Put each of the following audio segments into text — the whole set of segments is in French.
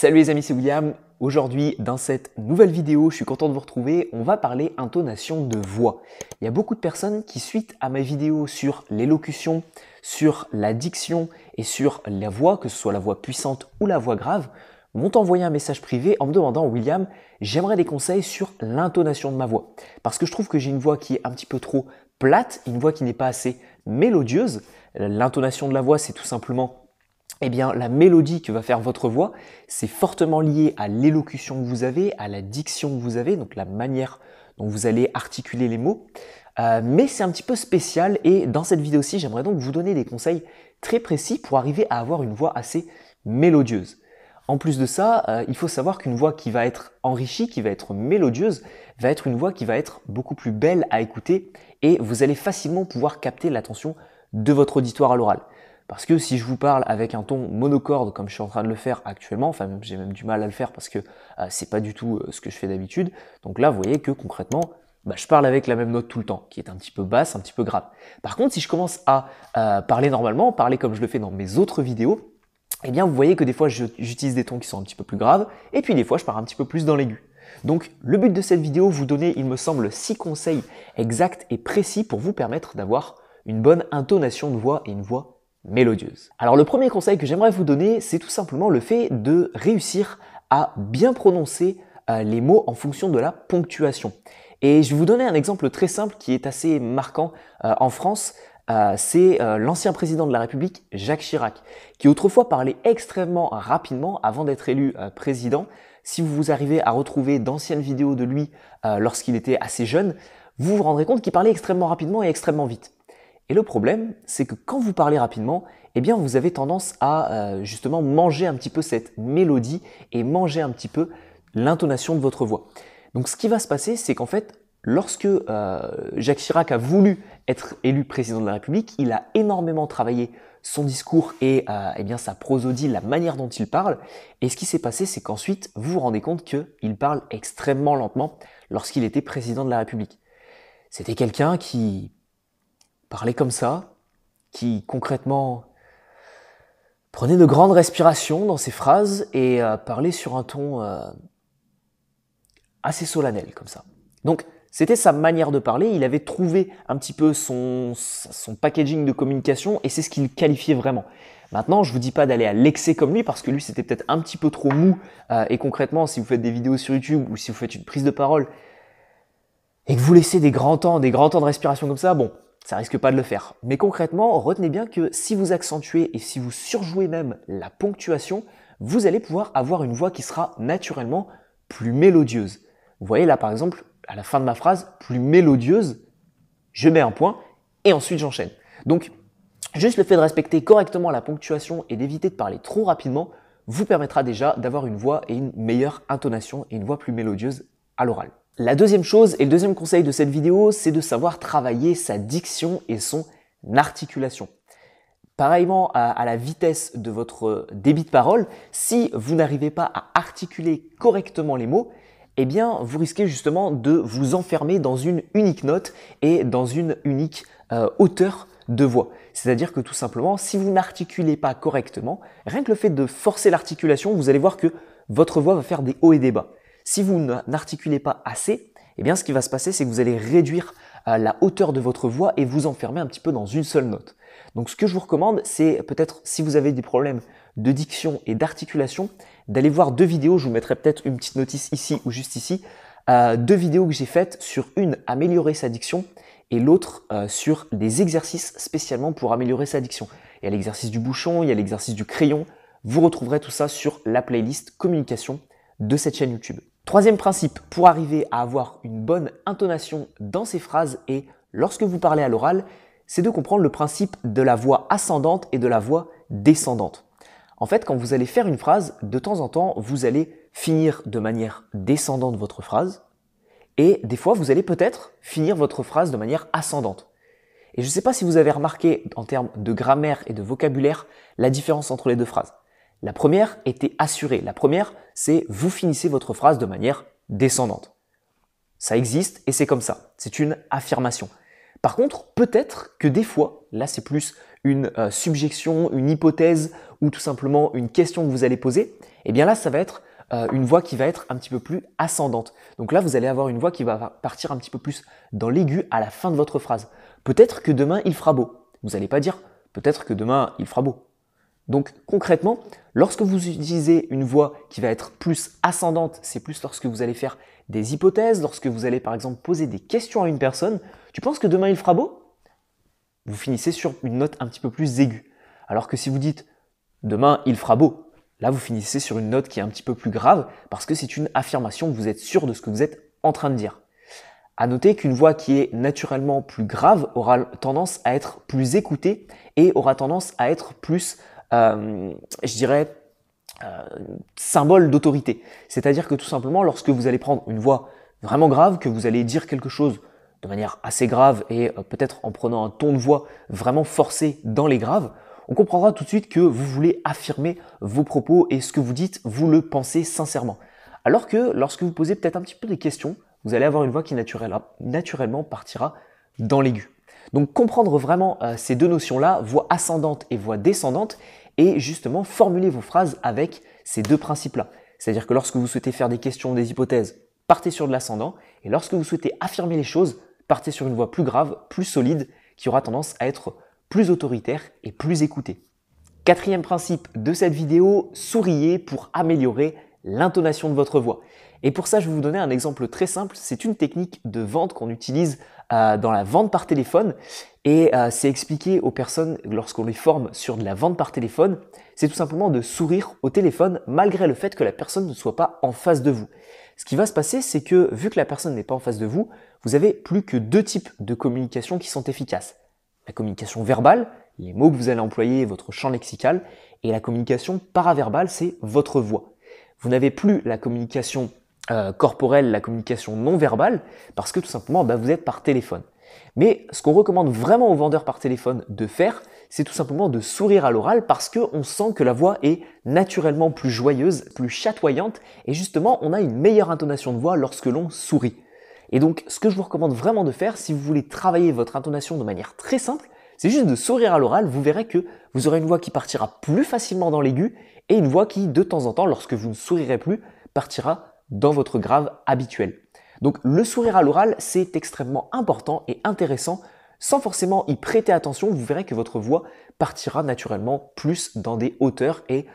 Salut les amis, c'est William. Aujourd'hui, dans cette nouvelle vidéo, je suis content de vous retrouver. On va parler intonation de voix. Il y a beaucoup de personnes qui, suite à mes vidéos sur l'élocution, sur la diction et sur la voix, que ce soit la voix puissante ou la voix grave, m'ont envoyé un message privé en me demandant « William, j'aimerais des conseils sur l'intonation de ma voix. » Parce que je trouve que j'ai une voix qui est un petit peu trop plate, une voix qui n'est pas assez mélodieuse. L'intonation de la voix, c'est tout simplement la mélodie que va faire votre voix, c'est fortement lié à l'élocution que vous avez, à la diction que vous avez, donc la manière dont vous allez articuler les mots. Mais c'est un petit peu spécial et dans cette vidéo-ci, j'aimerais donc vous donner des conseils très précis pour arriver à avoir une voix assez mélodieuse. En plus de ça, il faut savoir qu'une voix qui va être enrichie, qui va être mélodieuse, va être une voix qui va être beaucoup plus belle à écouter et vous allez facilement pouvoir capter l'attention de votre auditoire à l'oral. Parce que si je vous parle avec un ton monocorde comme je suis en train de le faire actuellement, enfin j'ai même du mal à le faire parce que c'est pas du tout ce que je fais d'habitude. Donc là, vous voyez que concrètement, je parle avec la même note tout le temps, qui est un petit peu basse, un petit peu grave. Par contre, si je commence à parler normalement, parler comme je le fais dans mes autres vidéos, eh bien vous voyez que des fois j'utilise des tons qui sont un petit peu plus graves, et puis des fois je pars un petit peu plus dans l'aigu. Donc le but de cette vidéo, vous donner, il me semble, 6 conseils exacts et précis pour vous permettre d'avoir une bonne intonation de voix et une voix mélodieuse. Alors le premier conseil que j'aimerais vous donner, c'est tout simplement le fait de réussir à bien prononcer les mots en fonction de la ponctuation. Et je vais vous donner un exemple très simple qui est assez marquant en France. C'est l'ancien président de la République, Jacques Chirac, qui autrefois parlait extrêmement rapidement avant d'être élu président. Si vous arrivez à retrouver d'anciennes vidéos de lui lorsqu'il était assez jeune, vous vous rendrez compte qu'il parlait extrêmement rapidement et extrêmement vite. Et le problème, c'est que quand vous parlez rapidement, eh bien vous avez tendance à justement manger un petit peu cette mélodie et manger un petit peu l'intonation de votre voix. Donc ce qui va se passer, c'est qu'en fait, lorsque Jacques Chirac a voulu être élu président de la République, il a énormément travaillé son discours et sa prosodie, la manière dont il parle. Et ce qui s'est passé, c'est qu'ensuite, vous vous rendez compte qu'il parle extrêmement lentement lorsqu'il était président de la République. C'était quelqu'un qui parlait comme ça, qui concrètement prenait de grandes respirations dans ses phrases et parlait sur un ton assez solennel comme ça. Donc c'était sa manière de parler, il avait trouvé un petit peu son packaging de communication et c'est ce qu'il qualifiait vraiment. Maintenant, je vous dis pas d'aller à l'excès comme lui parce que lui c'était peut-être un petit peu trop mou et concrètement si vous faites des vidéos sur YouTube ou si vous faites une prise de parole et que vous laissez des grands temps de respiration comme ça, bon, ça risque pas de le faire. Mais concrètement, retenez bien que si vous accentuez et si vous surjouez même la ponctuation, vous allez pouvoir avoir une voix qui sera naturellement plus mélodieuse. Vous voyez là par exemple, à la fin de ma phrase, plus mélodieuse, je mets un point et ensuite j'enchaîne. Donc, juste le fait de respecter correctement la ponctuation et d'éviter de parler trop rapidement vous permettra déjà d'avoir une voix et une meilleure intonation et une voix plus mélodieuse à l'oral. La deuxième chose et le deuxième conseil de cette vidéo, c'est de savoir travailler sa diction et son articulation. Pareillement à la vitesse de votre débit de parole, si vous n'arrivez pas à articuler correctement les mots, eh bien vous risquez justement de vous enfermer dans une unique note et dans une unique hauteur de voix. C'est-à-dire que tout simplement, si vous n'articulez pas correctement, rien que le fait de forcer l'articulation, vous allez voir que votre voix va faire des hauts et des bas. Si vous n'articulez pas assez, eh bien ce qui va se passer, c'est que vous allez réduire la hauteur de votre voix et vous enfermer un petit peu dans une seule note. Donc ce que je vous recommande, c'est peut-être si vous avez des problèmes de diction et d'articulation, d'aller voir 2 vidéos, je vous mettrai peut-être une petite notice ici ou juste ici, 2 vidéos que j'ai faites sur une, améliorer sa diction, et l'autre sur des exercices spécialement pour améliorer sa diction. Il y a l'exercice du bouchon, il y a l'exercice du crayon, vous retrouverez tout ça sur la playlist communication de cette chaîne YouTube. Troisième principe pour arriver à avoir une bonne intonation dans ces phrases et lorsque vous parlez à l'oral, c'est de comprendre le principe de la voix ascendante et de la voix descendante. En fait, quand vous allez faire une phrase, de temps en temps, vous allez finir de manière descendante votre phrase et des fois, vous allez peut-être finir votre phrase de manière ascendante. Et je ne sais pas si vous avez remarqué en termes de grammaire et de vocabulaire la différence entre les 2 phrases. La première était assurée. La première, c'est vous finissez votre phrase de manière descendante. Ça existe et c'est comme ça. C'est une affirmation. Par contre, peut-être que des fois, là c'est plus une subjection, une hypothèse ou tout simplement une question que vous allez poser, eh bien là, ça va être une voix qui va être un petit peu plus ascendante. Donc là, vous allez avoir une voix qui va partir un petit peu plus dans l'aigu à la fin de votre phrase. Peut-être que demain, il fera beau. Vous n'allez pas dire peut-être que demain, il fera beau. Donc concrètement, lorsque vous utilisez une voix qui va être plus ascendante, c'est plus lorsque vous allez faire des hypothèses, lorsque vous allez par exemple poser des questions à une personne. Tu penses que demain il fera beau? Vous finissez sur une note un petit peu plus aiguë. Alors que si vous dites demain il fera beau, là vous finissez sur une note qui est un petit peu plus grave parce que c'est une affirmation, vous êtes sûr de ce que vous êtes en train de dire. À noter qu'une voix qui est naturellement plus grave aura tendance à être plus écoutée et aura tendance à être plus je dirais, symbole d'autorité. C'est-à-dire que tout simplement, lorsque vous allez prendre une voix vraiment grave, que vous allez dire quelque chose de manière assez grave et peut-être en prenant un ton de voix vraiment forcé dans les graves, on comprendra tout de suite que vous voulez affirmer vos propos et ce que vous dites, vous le pensez sincèrement. Alors que lorsque vous posez peut-être un petit peu des questions, vous allez avoir une voix qui naturellement partira dans l'aigu. Donc comprendre vraiment ces deux notions-là, voix ascendante et voix descendante, et justement formuler vos phrases avec ces deux principes-là. C'est-à-dire que lorsque vous souhaitez faire des questions, des hypothèses, partez sur de l'ascendant, et lorsque vous souhaitez affirmer les choses, partez sur une voix plus grave, plus solide, qui aura tendance à être plus autoritaire et plus écoutée. Quatrième principe de cette vidéo, souriez pour améliorer l'intonation de votre voix. Et pour ça, je vais vous donner un exemple très simple. C'est une technique de vente qu'on utilise dans la vente par téléphone. Et c'est expliqué aux personnes lorsqu'on les forme sur de la vente par téléphone. C'est tout simplement de sourire au téléphone malgré le fait que la personne ne soit pas en face de vous. Ce qui va se passer, c'est que vu que la personne n'est pas en face de vous, vous avez plus que deux types de communication qui sont efficaces. La communication verbale, les mots que vous allez employer, votre champ lexical, et la communication paraverbale, c'est votre voix. Vous n'avez plus la communication corporelle, la communication non verbale, parce que tout simplement, vous êtes par téléphone. Mais ce qu'on recommande vraiment aux vendeurs par téléphone de faire, c'est tout simplement de sourire à l'oral parce qu'on sent que la voix est naturellement plus joyeuse, plus chatoyante, et justement, on a une meilleure intonation de voix lorsque l'on sourit. Et donc, ce que je vous recommande vraiment de faire, si vous voulez travailler votre intonation de manière très simple, c'est juste de sourire à l'oral. Vous verrez que vous aurez une voix qui partira plus facilement dans l'aigu et une voix qui, de temps en temps, lorsque vous ne sourirez plus, partira dans votre grave habituel. Donc le sourire à l'oral, c'est extrêmement important et intéressant. Sans forcément y prêter attention, vous verrez que votre voix partira naturellement plus dans des hauteurs et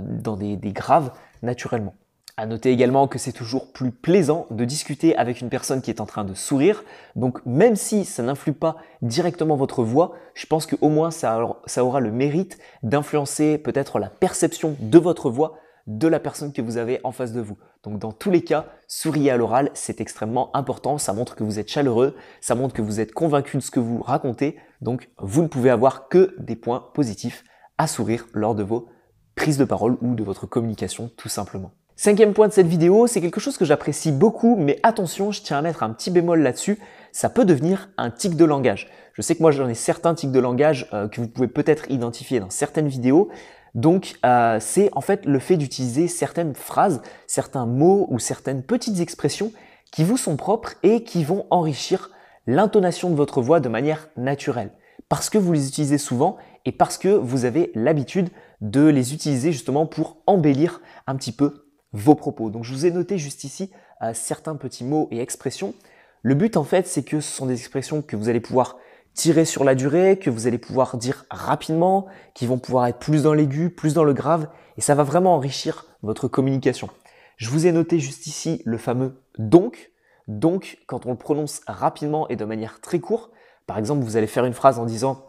dans des graves naturellement. À noter également que c'est toujours plus plaisant de discuter avec une personne qui est en train de sourire. Donc même si ça n'influe pas directement votre voix, je pense qu'au moins ça aura le mérite d'influencer peut-être la perception de votre voix de la personne que vous avez en face de vous. Donc dans tous les cas, souriez à l'oral, c'est extrêmement important, ça montre que vous êtes chaleureux, ça montre que vous êtes convaincu de ce que vous racontez, donc vous ne pouvez avoir que des points positifs à sourire lors de vos prises de parole ou de votre communication tout simplement. Cinquième point de cette vidéo, c'est quelque chose que j'apprécie beaucoup, mais attention, je tiens à mettre un petit bémol là-dessus, ça peut devenir un tic de langage. Je sais que moi j'en ai certains tics de langage que vous pouvez peut-être identifier dans certaines vidéos. Donc c'est en fait le fait d'utiliser certaines phrases, certains mots ou certaines petites expressions qui vous sont propres et qui vont enrichir l'intonation de votre voix de manière naturelle. Parce que vous les utilisez souvent et parce que vous avez l'habitude de les utiliser justement pour embellir un petit peu vos propos. Donc je vous ai noté juste ici certains petits mots et expressions. Le but en fait c'est que ce sont des expressions que vous allez pouvoir tirer sur la durée, que vous allez pouvoir dire rapidement, qui vont pouvoir être plus dans l'aigu, plus dans le grave, et ça va vraiment enrichir votre communication. Je vous ai noté juste ici le fameux donc. Donc, quand on le prononce rapidement et de manière très courte, par exemple, vous allez faire une phrase en disant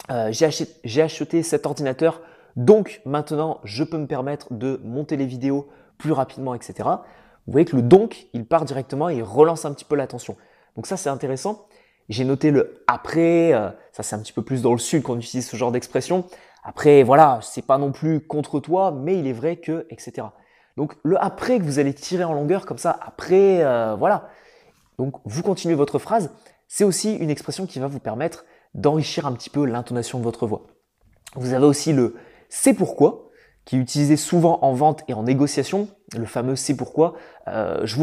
j'ai acheté cet ordinateur, donc maintenant je peux me permettre de monter les vidéos plus rapidement, etc. Vous voyez que le donc, il part directement et il relance un petit peu l'attention. Donc ça, c'est intéressant. J'ai noté le après, ça c'est un petit peu plus dans le sud qu'on utilise ce genre d'expression. Après, voilà, c'est pas non plus contre toi, mais il est vrai que, etc. Donc le après que vous allez tirer en longueur comme ça, après, voilà. Donc vous continuez votre phrase, c'est aussi une expression qui va vous permettre d'enrichir un petit peu l'intonation de votre voix. Vous avez aussi le c'est pourquoi, qui est utilisé souvent en vente et en négociation, le fameux c'est pourquoi. Je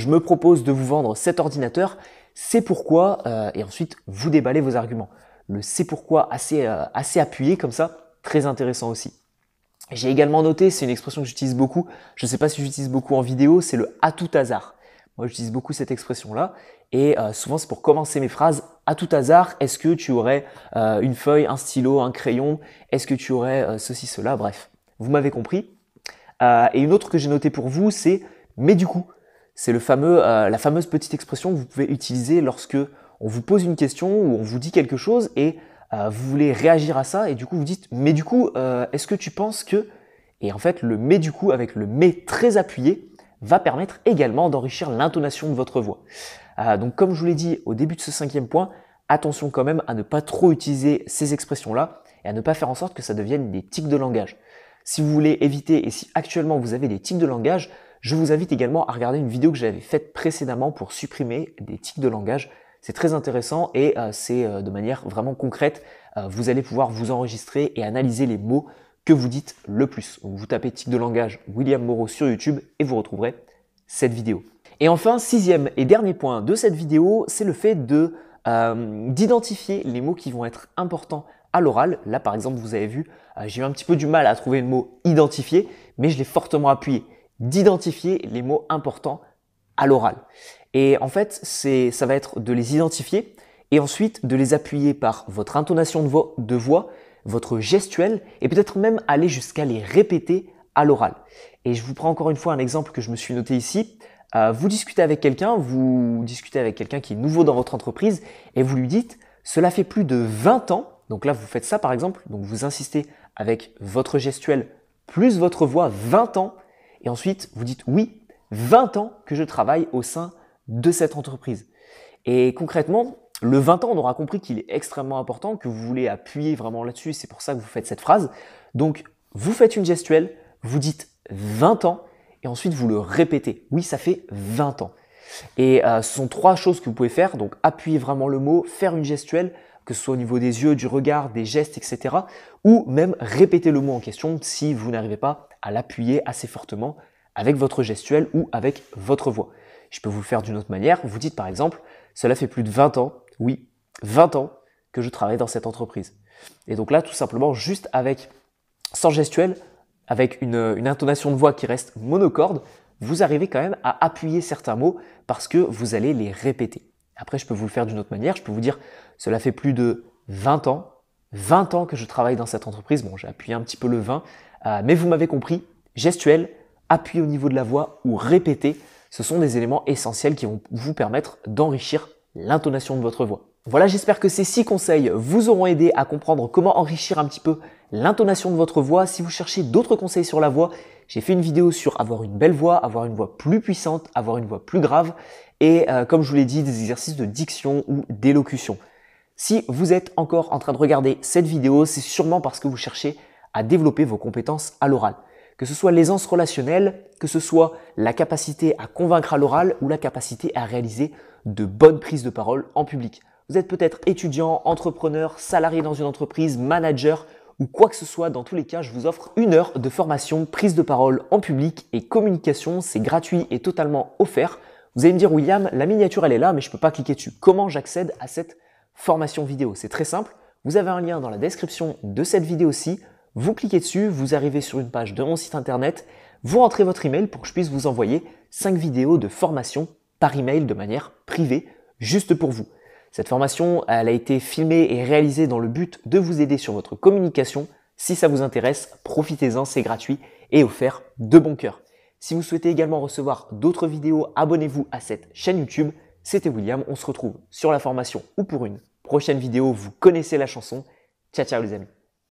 me propose de vous vendre cet ordinateur, c'est pourquoi, et ensuite vous déballez vos arguments. Le c'est pourquoi assez appuyé comme ça, très intéressant aussi. J'ai également noté, c'est une expression que j'utilise beaucoup, je ne sais pas si j'utilise beaucoup en vidéo, c'est le à tout hasard. Moi, j'utilise beaucoup cette expression-là et souvent, c'est pour commencer mes phrases. À tout hasard, est-ce que tu aurais une feuille, un stylo, un crayon? Est-ce que tu aurais ceci, cela? Bref, vous m'avez compris. Et une autre que j'ai notée pour vous, c'est mais du coup. C'est la fameuse petite expression que vous pouvez utiliser lorsque on vous pose une question ou on vous dit quelque chose et vous voulez réagir à ça et du coup vous dites mais du coup, est-ce que tu penses que… Et en fait, le mais du coup avec le mais très appuyé va permettre également d'enrichir l'intonation de votre voix. Donc comme je vous l'ai dit au début de ce 5e point, attention quand même à ne pas trop utiliser ces expressions-là et à ne pas faire en sorte que ça devienne des tics de langage. Si vous voulez éviter et si actuellement vous avez des tics de langage, je vous invite également à regarder une vidéo que j'avais faite précédemment pour supprimer des tics de langage. C'est très intéressant et c'est de manière vraiment concrète. Vous allez pouvoir vous enregistrer et analyser les mots que vous dites le plus. Donc vous tapez tic de langage William Moreau sur YouTube et vous retrouverez cette vidéo. Et enfin, 6e et dernier point de cette vidéo, c'est le fait d'identifier les mots qui vont être importants à l'oral. Là, par exemple, vous avez vu, j'ai eu un petit peu du mal à trouver le mot identifier, mais je l'ai fortement appuyé. D'identifier les mots importants à l'oral. Et en fait, ça va être de les identifier et ensuite de les appuyer par votre intonation de voix, votre gestuelle et peut-être même aller jusqu'à les répéter à l'oral. Et je vous prends encore une fois un exemple que je me suis noté ici. Vous discutez avec quelqu'un qui est nouveau dans votre entreprise et vous lui dites « Cela fait plus de 20 ans », donc là vous faites ça par exemple, donc vous insistez avec votre gestuelle plus votre voix 20 ans et ensuite vous dites « Oui, 20 ans que je travaille au sein de cette entreprise ». Et concrètement, le 20 ans, on aura compris qu'il est extrêmement important, que vous voulez appuyer vraiment là-dessus, c'est pour ça que vous faites cette phrase. Donc, vous faites une gestuelle, vous dites 20 ans, et ensuite vous le répétez. Oui, ça fait 20 ans. Et ce sont 3 choses que vous pouvez faire, donc appuyer vraiment le mot, faire une gestuelle, que ce soit au niveau des yeux, du regard, des gestes, etc. Ou même répéter le mot en question si vous n'arrivez pas à l'appuyer assez fortement avec votre gestuelle ou avec votre voix. Je peux vous le faire d'une autre manière. Vous dites par exemple, cela fait plus de 20 ans, oui, 20 ans que je travaille dans cette entreprise. Et donc là, tout simplement, juste sans gestuelle, avec une intonation de voix qui reste monocorde, vous arrivez quand même à appuyer certains mots parce que vous allez les répéter. Après, je peux vous le faire d'une autre manière. Je peux vous dire, cela fait plus de 20 ans que je travaille dans cette entreprise. Bon, j'ai appuyé un petit peu le 20, mais vous m'avez compris, gestuelle, appuyer au niveau de la voix ou répéter, ce sont des éléments essentiels qui vont vous permettre d'enrichir l'intonation de votre voix. Voilà, j'espère que ces 6 conseils vous auront aidé à comprendre comment enrichir un petit peu l'intonation de votre voix. Si vous cherchez d'autres conseils sur la voix, j'ai fait une vidéo sur avoir une belle voix, avoir une voix plus puissante, avoir une voix plus grave et comme je vous l'ai dit, des exercices de diction ou d'élocution. Si vous êtes encore en train de regarder cette vidéo, c'est sûrement parce que vous cherchez à développer vos compétences à l'oral. Que ce soit l'aisance relationnelle, que ce soit la capacité à convaincre à l'oral ou la capacité à réaliser de bonnes prises de parole en public. Vous êtes peut-être étudiant, entrepreneur, salarié dans une entreprise, manager ou quoi que ce soit. Dans tous les cas, je vous offre 1 heure de formation prise de parole en public et communication. C'est gratuit et totalement offert. Vous allez me dire, William, la miniature elle est là, mais je ne peux pas cliquer dessus. Comment j'accède à cette formation vidéo? C'est très simple. Vous avez un lien dans la description de cette vidéo-ci. Vous cliquez dessus, vous arrivez sur une page de mon site internet, vous rentrez votre email pour que je puisse vous envoyer 5 vidéos de formation par email de manière privée, juste pour vous. Cette formation, elle a été filmée et réalisée dans le but de vous aider sur votre communication. Si ça vous intéresse, profitez-en, c'est gratuit et offert de bon cœur. Si vous souhaitez également recevoir d'autres vidéos, abonnez-vous à cette chaîne YouTube. C'était William, on se retrouve sur la formation ou pour une prochaine vidéo. Vous connaissez la chanson. Ciao, ciao les amis.